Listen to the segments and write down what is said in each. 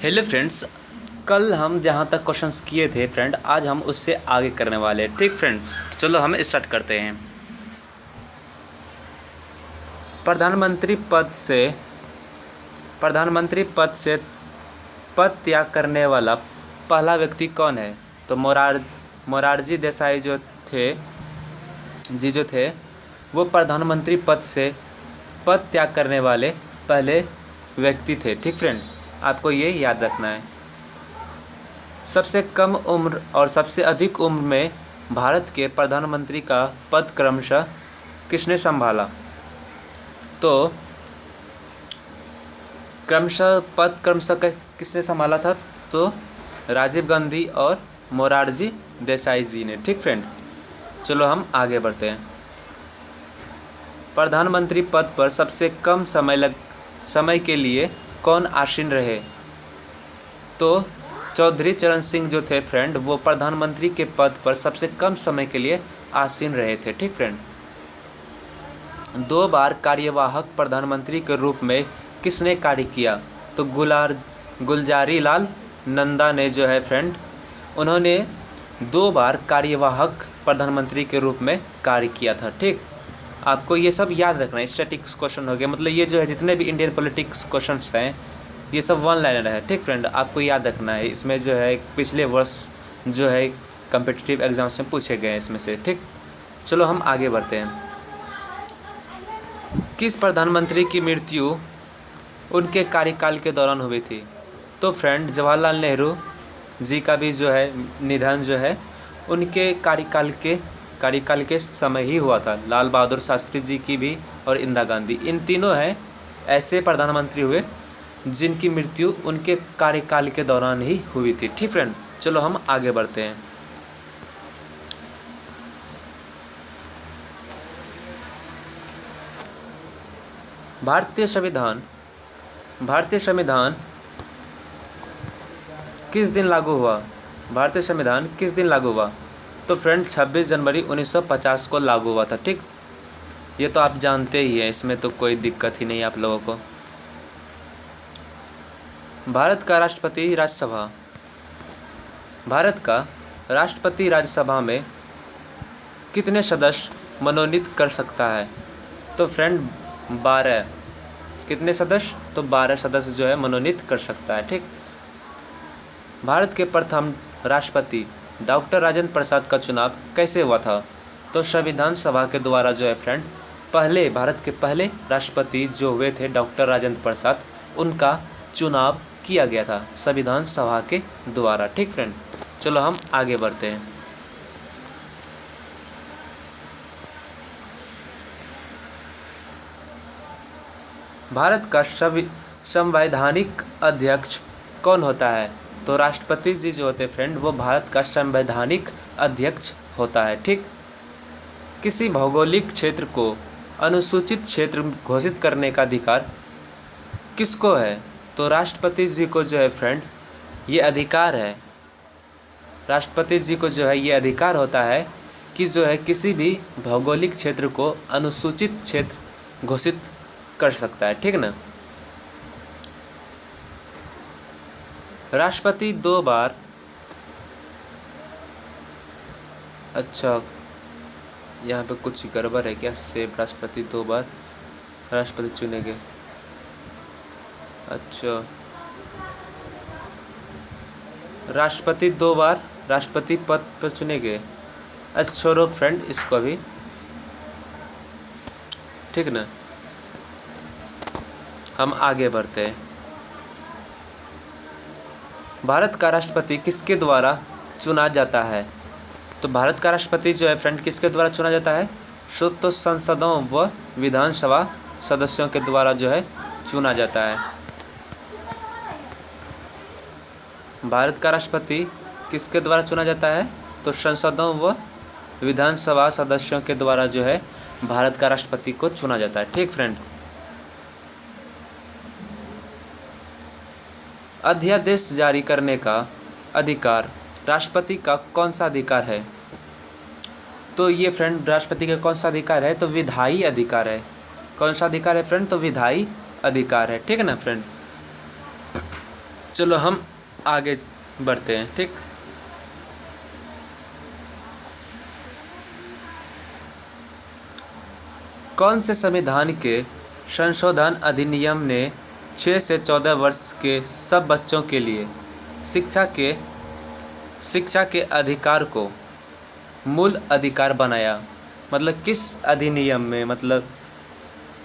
Hello friends, कल हम जहाँ तक क्वेश्चंस किए थे फ्रेंड, आज हम उससे आगे करने वाले हैं। ठीक फ्रेंड, चलो हम स्टार्ट करते हैं। प्रधानमंत्री पद से पद त्याग करने वाला पहला व्यक्ति कौन है? तो मोरारजी देसाई जो थे वो प्रधानमंत्री पद से पद त्याग करने वाले पहले व्यक्ति थे। ठीक फ्रेंड, आपको ये याद रखना है। सबसे कम उम्र और सबसे अधिक उम्र में भारत के प्रधानमंत्री का पद क्रमशः किसने संभाला? तो क्रमशः किसने संभाला था? तो राजीव गांधी और मोरारजी देसाई जी ने। ठीक फ्रेंड, चलो हम आगे बढ़ते हैं। प्रधानमंत्री पद पर सबसे कम समय के लिए कौन आसीन रहे? तो चौधरी चरण सिंह जो थे फ्रेंड, वो प्रधानमंत्री के पद पर सबसे कम समय के लिए आसीन रहे थे। ठीक फ्रेंड, 2 बार कार्यवाहक प्रधानमंत्री के रूप में किसने कार्य किया? तो गुलजारी लाल नंदा ने जो है फ्रेंड, उन्होंने 2 बार कार्यवाहक प्रधानमंत्री के रूप में कार्य किया था। ठीक, आपको ये सब याद रखना है। स्टैटिक्स क्वेश्चन हो गया, मतलब ये जो है जितने भी इंडियन पॉलिटिक्स क्वेश्चंस हैं ये सब वन लाइनर है। ठीक फ्रेंड, आपको याद रखना है। इसमें जो है पिछले वर्ष जो है कम्पिटिटिव एग्जाम्स में पूछे गए हैं इसमें से। ठीक, चलो हम आगे बढ़ते हैं। किस प्रधानमंत्री की मृत्यु उनके कार्यकाल के दौरान हुई थी? तो फ्रेंड, जवाहरलाल नेहरू जी का भी जो है निधन जो है उनके कार्यकाल के समय ही हुआ था। लाल बहादुर शास्त्री जी की भी और इंदिरा गांधी, इन तीनों हैं ऐसे प्रधानमंत्री हुए जिनकी मृत्यु उनके कार्यकाल के दौरान ही हुई थी। ठीक फ्रेंड, चलो हम आगे बढ़ते हैं। भारतीय संविधान किस दिन लागू हुआ? भारतीय संविधान किस दिन लागू हुआ? तो फ्रेंड 26 जनवरी 1950 को लागू हुआ था। ठीक, ये तो आप जानते ही हैं, इसमें तो कोई दिक्कत ही नहीं आप लोगों को। भारत का राष्ट्रपति राज्यसभा में कितने सदस्य मनोनीत कर सकता है? तो फ्रेंड 12। कितने सदस्य? तो 12 सदस्य जो है मनोनीत कर सकता है। ठीक, भारत के प्रथम राष्ट्रपति डॉक्टर राजेंद्र प्रसाद का चुनाव कैसे हुआ था? तो संविधान सभा के द्वारा जो है फ्रेंड, भारत के पहले राष्ट्रपति जो हुए थे डॉक्टर राजेंद्र प्रसाद, उनका चुनाव किया गया था संविधान सभा के द्वारा। ठीक फ्रेंड, चलो हम आगे बढ़ते हैं। भारत का संवैधानिक अध्यक्ष कौन होता है? तो राष्ट्रपति जी जो होते हैं फ्रेंड, वो भारत का संवैधानिक अध्यक्ष होता है। ठीक, किसी भौगोलिक क्षेत्र को अनुसूचित क्षेत्र घोषित करने का अधिकार किसको है? तो राष्ट्रपति जी को जो है फ्रेंड ये अधिकार है। राष्ट्रपति जी को जो है ये अधिकार होता है कि जो है किसी भी भौगोलिक क्षेत्र को अनुसूचित क्षेत्र घोषित कर सकता है। ठीक ना। राष्ट्रपति 2 बार, अच्छा यहाँ पे कुछ गड़बड़ है क्या? सेब राष्ट्रपति 2 बार राष्ट्रपति चुने गए। अच्छा, राष्ट्रपति 2 बार राष्ट्रपति पद पर चुने गए। अच्छा छोड़ो फ्रेंड इसको भी। ठीक ना, हम आगे बढ़ते हैं। भारत का राष्ट्रपति किसके द्वारा चुना जाता है? तो भारत का राष्ट्रपति जो है फ्रेंड किसके द्वारा चुना जाता है? तो संसदों व विधानसभा सदस्यों के द्वारा जो है चुना जाता है। भारत का राष्ट्रपति किसके द्वारा चुना जाता है? तो संसदों व विधानसभा सदस्यों के द्वारा जो है भारत का राष्ट्रपति को चुना जाता है। ठीक फ्रेंड, अध्यादेश जारी करने का अधिकार राष्ट्रपति का कौन सा अधिकार है? तो ये फ्रेंड राष्ट्रपति का कौन सा अधिकार है? तो विधायी अधिकार है। कौन सा अधिकार है फ्रेंड? तो विधायी अधिकार है। ठीक है ना फ्रेंड, चलो हम आगे बढ़ते हैं। ठीक, कौन से संविधान के संशोधन अधिनियम ने 6 से 14 वर्ष के सब बच्चों के लिए शिक्षा के अधिकार को मूल अधिकार बनाया? मतलब किस अधिनियम में, मतलब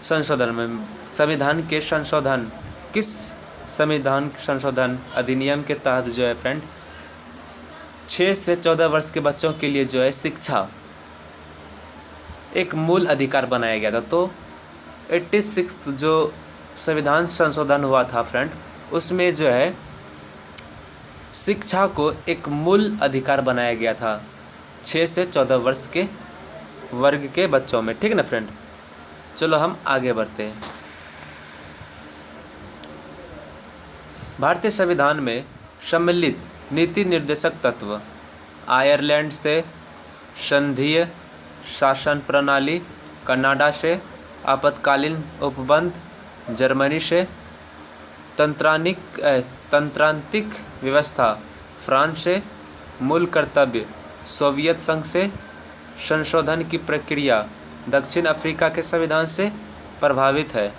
संशोधन में, संविधान के संशोधन, किस संविधान संशोधन अधिनियम के तहत जो है फ्रेंड 6 से 14 वर्ष के बच्चों के लिए जो है शिक्षा एक मूल अधिकार बनाया गया था? तो 86 जो संविधान संशोधन हुआ था फ्रेंड, उसमें जो है शिक्षा को एक मूल अधिकार बनाया गया था 6 से 14 वर्ष के वर्ग के बच्चों में। ठीक है ना फ्रेंड, चलो हम आगे बढ़ते हैं। भारतीय संविधान में सम्मिलित नीति निर्देशक तत्व आयरलैंड से संघीय शासन प्रणाली, कनाडा से आपातकालीन उपबंध, जर्मनी से तंत्रांतिक व्यवस्था, फ्रांस से मूल कर्तव्य, सोवियत संघ से संशोधन की प्रक्रिया, दक्षिण अफ्रीका के संविधान से प्रभावित है।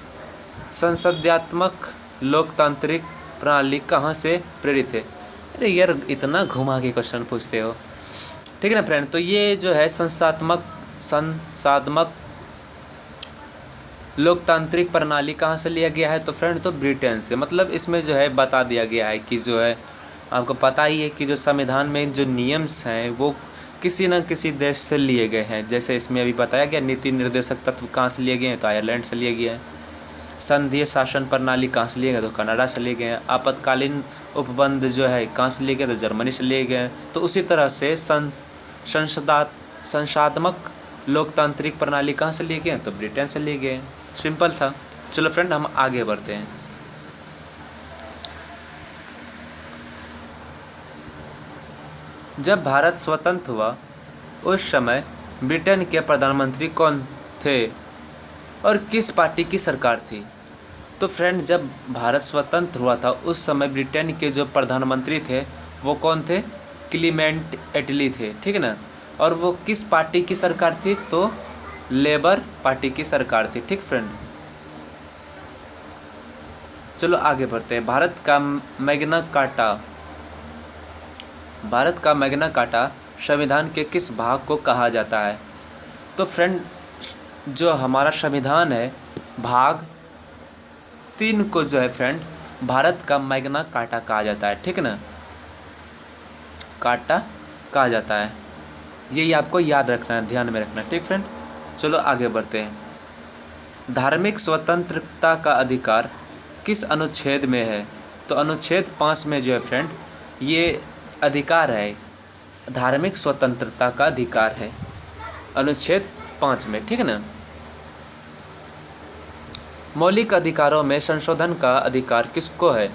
संसदीयात्मक लोकतांत्रिक प्रणाली कहाँ से प्रेरित है? अरे यार, इतना घुमा के क्वेश्चन पूछते हो। ठीक है ना फ्रेंड, तो ये जो है संसात्मक लोकतांत्रिक प्रणाली कहाँ से लिया गया है? तो फ्रेंड तो ब्रिटेन से। मतलब इसमें जो है बता दिया गया है कि जो है आपको पता ही है कि जो संविधान में जो नियम्स हैं वो किसी न किसी देश से लिए गए हैं। जैसे इसमें अभी बताया गया नीति निर्देशक तत्व कहाँ से लिए गए हैं, तो आयरलैंड से लिए गए हैं। संघीय शासन प्रणाली कहाँ से लिए गए, तो कनाडा से लिए गए हैं। आपातकालीन उपबंध जो है कहाँ से लिए गए, तो जर्मनी से लिए गए हैं। तो उसी तरह से संसात्मक लोकतांत्रिक प्रणाली कहाँ से लिए गए हैं, तो ब्रिटेन से लिए गए हैं। सिंपल था। चलो फ्रेंड हम आगे बढ़ते हैं। जब भारत स्वतंत्र हुआ उस समय ब्रिटेन के प्रधानमंत्री कौन थे और किस पार्टी की सरकार थी? तो फ्रेंड जब भारत स्वतंत्र हुआ था उस समय ब्रिटेन के जो प्रधानमंत्री थे वो कौन थे? क्लीमेंट एटली थे। ठीक है ना, और वो किस पार्टी की सरकार थी? तो लेबर पार्टी की सरकार थी। ठीक फ्रेंड, चलो आगे बढ़ते हैं। भारत का मैग्ना कार्टा संविधान के किस भाग को कहा जाता है? तो फ्रेंड जो हमारा संविधान है भाग 3 को जो है फ्रेंड भारत का मैग्ना कार्टा कहा जाता है। ठीक है ना, कार्टा कहा जाता है। यही आपको याद रखना है, ध्यान में रखना। ठीक फ्रेंड, चलो आगे बढ़ते हैं। धार्मिक स्वतंत्रता का अधिकार किस अनुच्छेद में है? तो अनुच्छेद 5 में जो है फ्रेंड ये अधिकार है, धार्मिक स्वतंत्रता का अधिकार है अनुच्छेद 5 में। ठीक है ना, मौलिक अधिकारों में संशोधन का अधिकार किसको है?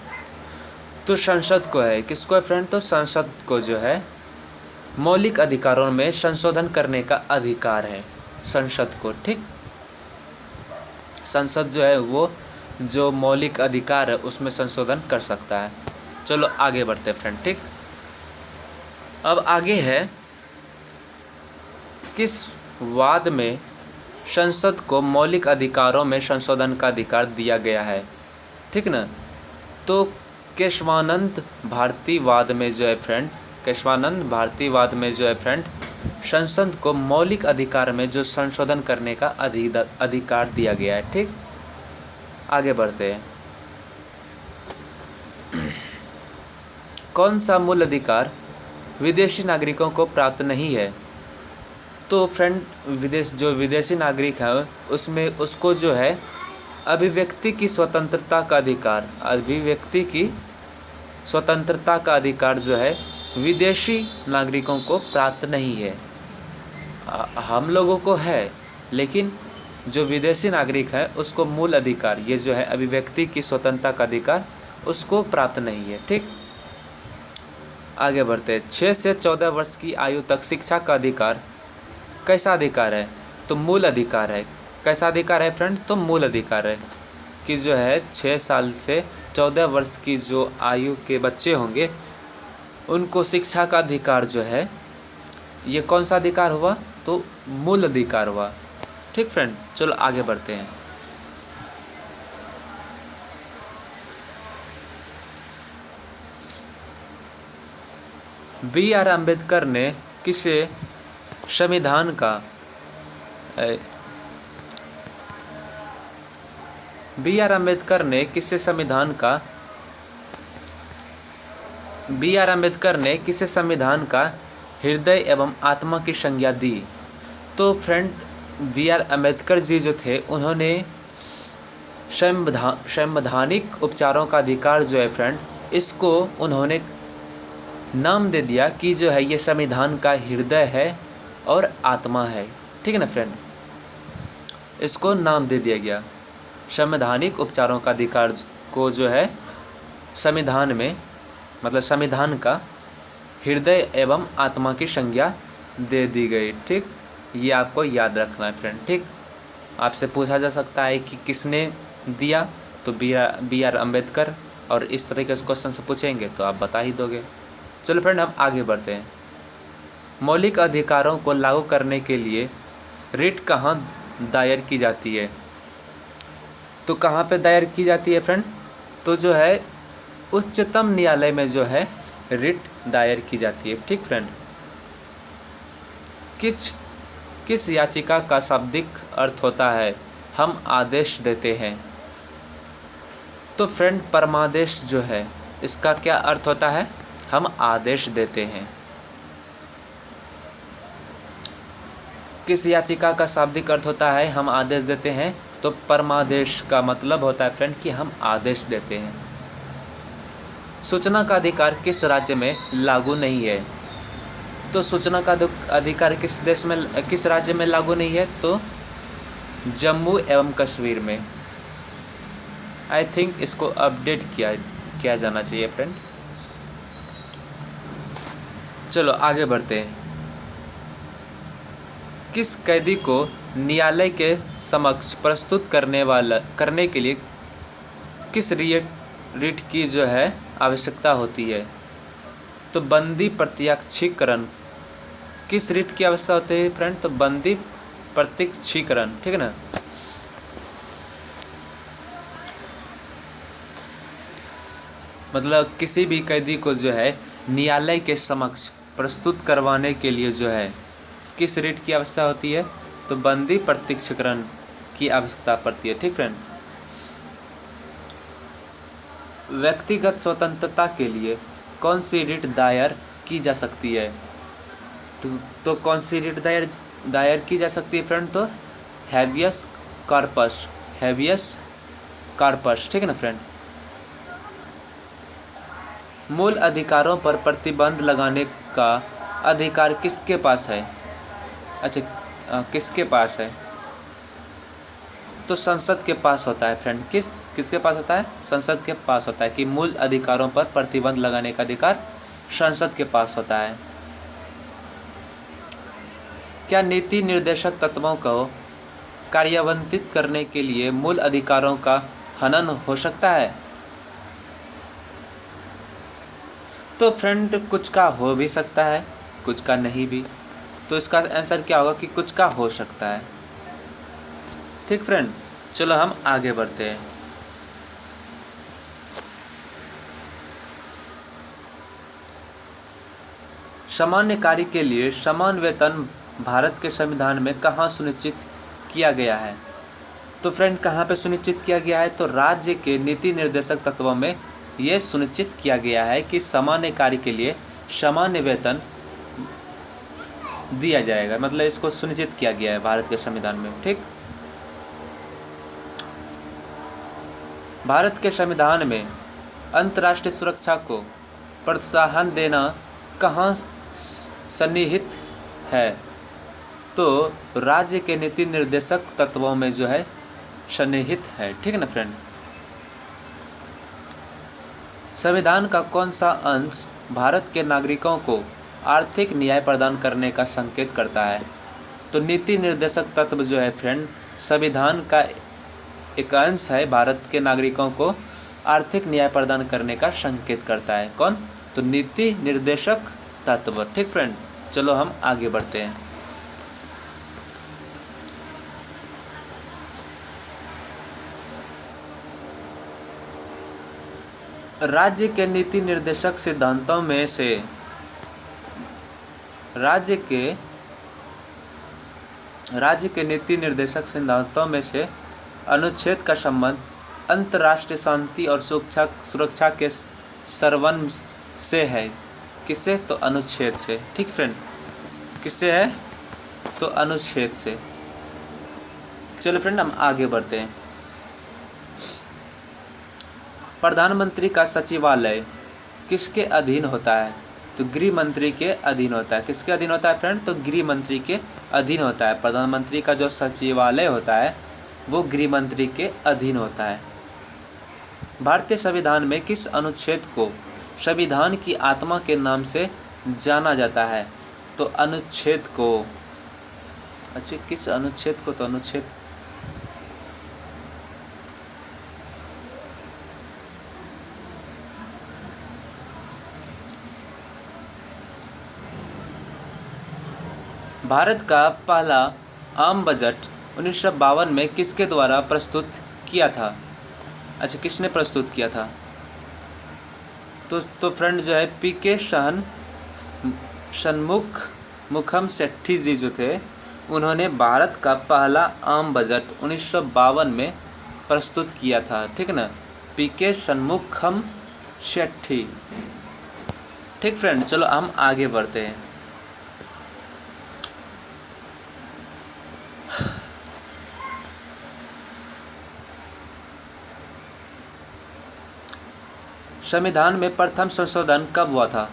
तो संसद को है। किसको है फ्रेंड? तो संसद को जो है मौलिक अधिकारों में संशोधन करने का अधिकार है संसद को। ठीक, संसद जो है वो जो मौलिक अधिकार है उसमें संशोधन कर सकता है। चलो आगे बढ़ते हैं फ्रेंड। ठीक, अब आगे है किस वाद में संसद को मौलिक अधिकारों में संशोधन का अधिकार दिया गया है? ठीक ना, तो केशवानंद भारतीवाद में जो है फ्रेंड संसद को मौलिक अधिकार में जो संशोधन करने का अधिकार दिया गया है। ठीक, आगे बढ़ते हैं। कौन सा मूल अधिकार विदेशी नागरिकों को प्राप्त नहीं है? तो फ्रेंड विदेशी नागरिक है उसमें उसको जो है अभिव्यक्ति की स्वतंत्रता का अधिकार जो है विदेशी नागरिकों को प्राप्त नहीं है। हम लोगों को है, लेकिन जो विदेशी नागरिक है उसको मूल अधिकार ये जो है अभिव्यक्ति की स्वतंत्रता का अधिकार उसको प्राप्त नहीं है। ठीक, आगे बढ़ते हैं। 6 से 14 वर्ष की आयु तक शिक्षा का अधिकार कैसा अधिकार है? तो मूल अधिकार है। कैसा अधिकार है फ्रेंड? तो मूल अधिकार है कि जो है 6 साल से 14 वर्ष की जो आयु के बच्चे होंगे उनको शिक्षा का अधिकार जो है, ये कौन सा अधिकार हुआ, तो मूल अधिकार हुआ। ठीक फ्रेंड, चलो आगे बढ़ते हैं। बी आर अम्बेडकर ने किसे संविधान का बी आर अम्बेडकर ने किसे संविधान का हृदय एवं आत्मा की संज्ञा दी। तो friend, B are Ambedkar ji जो थे उन्होंने संवैधानिक उपचारों का अधिकार जो है फ्रेंड, इसको उन्होंने नाम दे दिया कि जो है ये संविधान का हृदय है और आत्मा है। ठीक है ना फ्रेंड, इसको नाम दे दिया गया। संवैधानिक उपचारों का अधिकार को जो है संविधान में, मतलब संविधान का हृदय एवं आत्मा की संज्ञा दे दी गई। ठीक, ये आपको याद रखना है फ्रेंड। ठीक, आपसे पूछा जा सकता है कि किसने दिया, तो बी आर अम्बेडकर, और इस तरह के क्वेश्चन से पूछेंगे तो आप बता ही दोगे। चलो फ्रेंड, हम आगे बढ़ते हैं। मौलिक अधिकारों को लागू करने के लिए रिट कहाँ दायर की जाती है, तो कहाँ पे दायर की जाती है फ्रेंड, तो जो है उच्चतम न्यायालय में जो है रिट दायर की जाती है। ठीक फ्रेंड, किस याचिका का शाब्दिक अर्थ होता है हम आदेश देते हैं, तो फ्रेंड परमादेश जो है इसका क्या अर्थ होता है, हम आदेश देते हैं। किस याचिका का शाब्दिक अर्थ होता है हम आदेश देते हैं, तो परमादेश का मतलब होता है फ्रेंड कि हम आदेश देते हैं। सूचना का अधिकार किस राज्य में लागू नहीं है, तो सूचना का अधिकार किस राज्य में लागू नहीं है, तो जम्मू एवं कश्मीर में। आई थिंक इसको अपडेट किया जाना चाहिए फ्रेंड। चलो आगे बढ़ते हैं। किस कैदी को न्यायालय के समक्ष प्रस्तुत करने के लिए किस रिट की जो है आवश्यकता होती है, तो बंदी प्रत्यक्षीकरण। किस रिट की आवश्यकता होती है फ्रेंड, तो बंदी प्रत्यक्षीकरण। ठीक है ना, मतलब किसी भी कैदी को जो है न्यायालय के समक्ष प्रस्तुत करवाने के लिए जो है किस रिट की आवश्यकता होती है, तो बंदी प्रत्यक्षीकरण की आवश्यकता पड़ती है। ठीक फ्रेंड, व्यक्तिगत स्वतंत्रता के लिए कौन सी रिट दायर की जा सकती है, तो कौन सी रिट दायर की जा सकती है फ्रेंड, तो हैबियस कॉर्पस। ठीक है ना फ्रेंड, मूल अधिकारों पर प्रतिबंध लगाने का अधिकार किसके पास है, अच्छा किसके पास है, तो संसद के पास होता है फ्रेंड। किसके पास होता है, संसद के पास होता है कि मूल अधिकारों पर प्रतिबंध लगाने का अधिकार संसद के पास होता है। क्या नीति निर्देशक तत्वों को कार्यान्वित करने के लिए मूल अधिकारों का हनन हो सकता है, तो फ्रेंड कुछ का हो भी सकता है, कुछ का नहीं भी। तो इसका आंसर क्या होगा कि कुछ का हो सकता है। ठीक फ्रेंड, चलो हम आगे बढ़ते हैं। सामान्य कार्य के लिए समान वेतन भारत के संविधान में कहाँ सुनिश्चित किया गया है, तो फ्रेंड कहाँ पे सुनिश्चित किया गया है, तो राज्य के नीति निर्देशक तत्वों में ये सुनिश्चित किया गया है कि सामान्य कार्य के लिए सामान्य वेतन दिया जाएगा, मतलब इसको सुनिश्चित किया गया है भारत के संविधान में। ठीक, भारत के संविधान में अंतर्राष्ट्रीय सुरक्षा को प्रोत्साहन देना कहाँ सन्निहित है, तो राज्य के नीति निर्देशक तत्वों में जो है सन्निहित है। ठीक है ना फ्रेंड, संविधान का कौन सा अंश भारत के नागरिकों को आर्थिक न्याय प्रदान करने का संकेत करता है, तो नीति निर्देशक तत्व जो है फ्रेंड संविधान का एक अंश है, भारत के नागरिकों को आर्थिक न्याय प्रदान करने का संकेत करता है। कौन? तो नीति निर्देशक तत्व। ठीक फ्रेंड, चलो हम आगे बढ़ते हैं। राज्य के नीति निर्देशक सिद्धांतों में से राज्य के नीति निर्देशक सिद्धांतों में से अनुच्छेद का संबंध अंतर्राष्ट्रीय शांति और सुरक्षा के सर्वन से है। किससे? तो अनुच्छेद से। ठीक फ्रेंड, किससे है? तो अनुच्छेद से। चलो फ्रेंड हम आगे बढ़ते हैं। प्रधानमंत्री का सचिवालय किसके अधीन होता है? तो गृह मंत्री के अधीन होता है। किसके अधीन होता है फ्रेंड? तो गृह मंत्री के अधीन होता है। प्रधानमंत्री का जो सचिवालय होता है वो गृह मंत्री के अधीन होता है। भारतीय संविधान में किस अनुच्छेद को संविधान की आत्मा के नाम से जाना जाता है? तो अनुच्छेद को, अच्छा किस अनुच्छेद को? तो अनुच्छेद भारत का पहला आम बजट 1952 में किसके द्वारा प्रस्तुत किया था? अच्छा किसने प्रस्तुत किया था? तो फ्रेंड जो है पीके षणमुखम सेठी जी जो थे उन्होंने भारत का पहला आम बजट 1952 में प्रस्तुत किया था। ठीक ना, पीके षणमुखम सेठी। ठीक फ्रेंड, चलो हम आगे बढ़ते हैं। संविधान में प्रथम संशोधन कब हुआ था?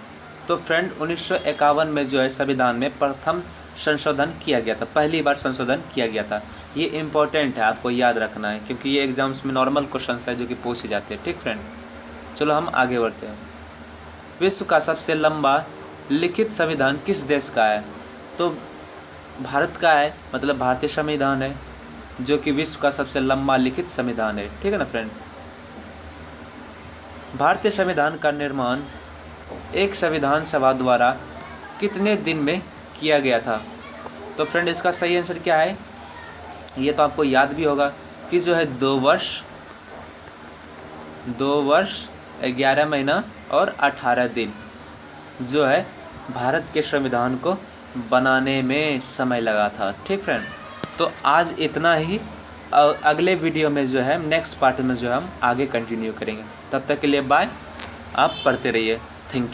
तो फ्रेंड 1951 में जो है संविधान में प्रथम संशोधन किया गया था। पहली बार संशोधन किया गया था। ये इम्पोर्टेंट है, आपको याद रखना है क्योंकि ये एग्जाम्स में नॉर्मल क्वेश्चंस है जो कि पूछे जाते हैं। ठीक फ्रेंड, चलो हम आगे बढ़ते हैं। विश्व का सबसे लंबा लिखित संविधान किस देश का है? तो भारत का है, मतलब भारतीय संविधान है जो कि विश्व का सबसे लंबा लिखित संविधान है। ठीक है ना फ्रेंड। भारतीय संविधान का निर्माण एक संविधान सभा द्वारा कितने दिन में किया गया था? तो फ्रेंड इसका सही आंसर क्या है? ये तो आपको याद भी होगा कि जो है 2 वर्ष 11 महीना और 18 दिन जो है भारत के संविधान को बनाने में समय लगा था। ठीक फ्रेंड, तो आज इतना ही। अगले वीडियो में जो है नेक्स्ट पार्ट में जो है हम आगे कंटिन्यू करेंगे। तब तक के लिए बाय। आप पढ़ते रहिए। Thank you.